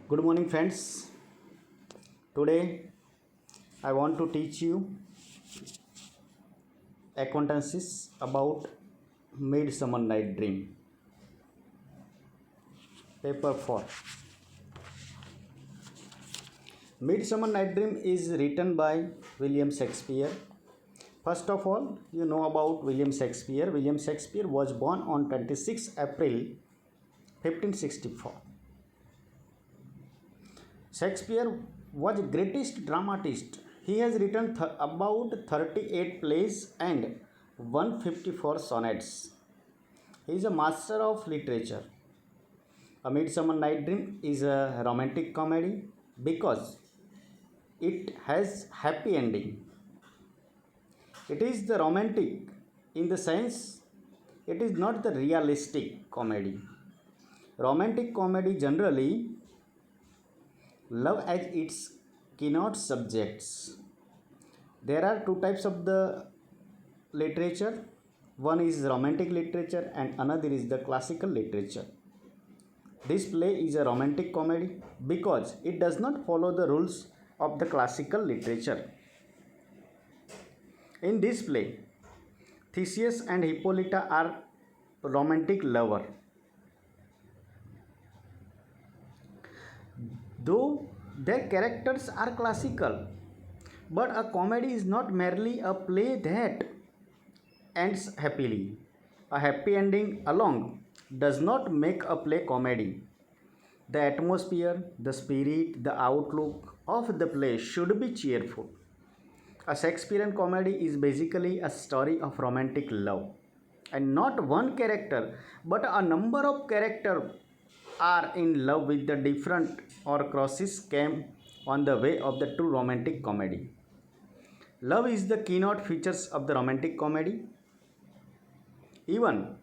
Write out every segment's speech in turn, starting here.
Good morning, friends. Today I want to teach you acquaintances about Midsummer Night Dream. Paper 4. Midsummer Night Dream is written by William Shakespeare. First of all, you know about William Shakespeare. William Shakespeare was born on 26 April 1564. Shakespeare was greatest dramatist. He has written about 38 plays and 154 sonnets. He is a master of literature. A Midsummer Night Dream is a romantic comedy because it has happy ending. It is the romantic in the sense it is not the realistic comedy. Romantic comedy generally love as its keynote subjects. There are two types of the literature. One is romantic literature and another is the classical literature. This play is a romantic comedy because it does not follow the rules of the classical literature. In this play, Theseus and Hippolyta are romantic lovers. Though their characters are classical, but a comedy is not merely a play that ends happily. A happy ending alone does not make a play comedy. The atmosphere, the spirit, the outlook of the play should be cheerful. A Shakespearean comedy is basically a story of romantic love. And not one character, but a number of characters are in love with the different or crosses came on the way of the true romantic comedy. Love is the keynote features of the romantic comedy. Even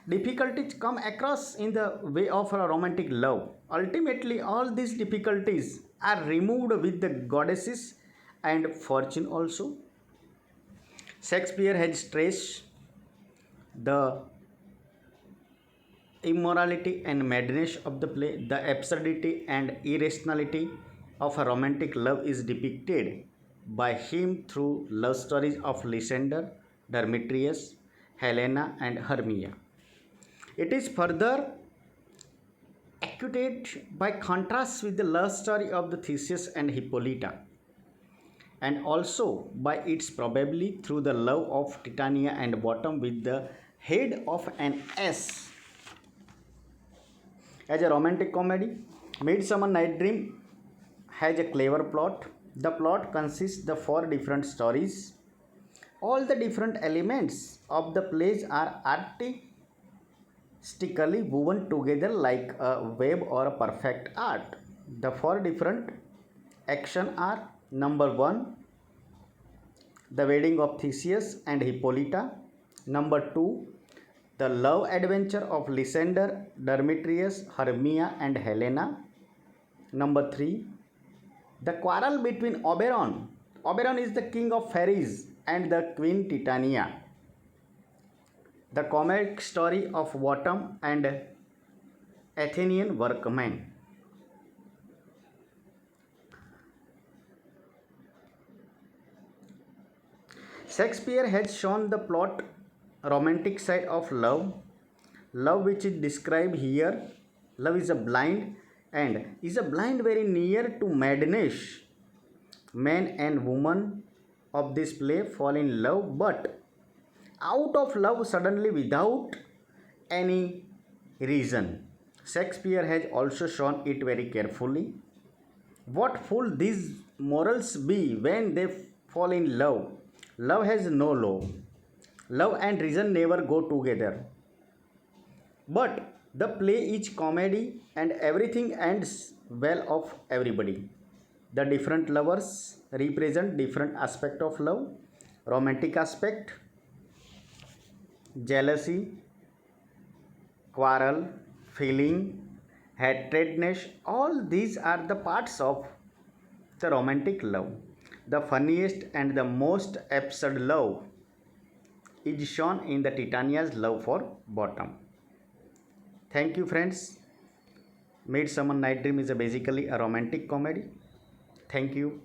difficulties come across in the way of a romantic love. Ultimately, all these difficulties are removed with the goddesses and fortune also. Shakespeare has stressed the immorality and madness of the play, the absurdity and irrationality of a romantic love is depicted by him through love stories of Lysander, Demetrius, Helena, and Hermia. It is further accentuated by contrast with the love story of the Theseus and Hippolyta, and also by its probably through the love of Titania and Bottom with the head of an S. As a romantic comedy, Midsummer Night Dream has a clever plot. The plot consists of four different stories. All the different elements of the plays are artistically woven together like a web or a perfect art. The four different action are: number 1, the wedding of Theseus and Hippolyta; number 2, the love adventure of Lysander, Demetrius, Hermia, and Helena; number 3, the quarrel between Oberon. Oberon is the king of fairies and the queen Titania. The comic story of Bottom and Athenian workmen. Shakespeare has shown the plot romantic side of love. Love which is described here. Love is a blind and is a blind very near to madness. Man and woman of this play fall in love, but out of love suddenly without any reason. Shakespeare has also shown it very carefully. What fool these morals be when they fall in love? Love has no law. Love and reason never go together. But the play is comedy and everything ends well of everybody. The different lovers represent different aspect of love. Romantic aspect, jealousy, quarrel, feeling, hatredness, all these are the parts of the romantic love. The funniest and the most absurd love is shown in the Titania's love for Bottom. Thank you, friends. Midsummer Night Dream is basically a romantic comedy. Thank you.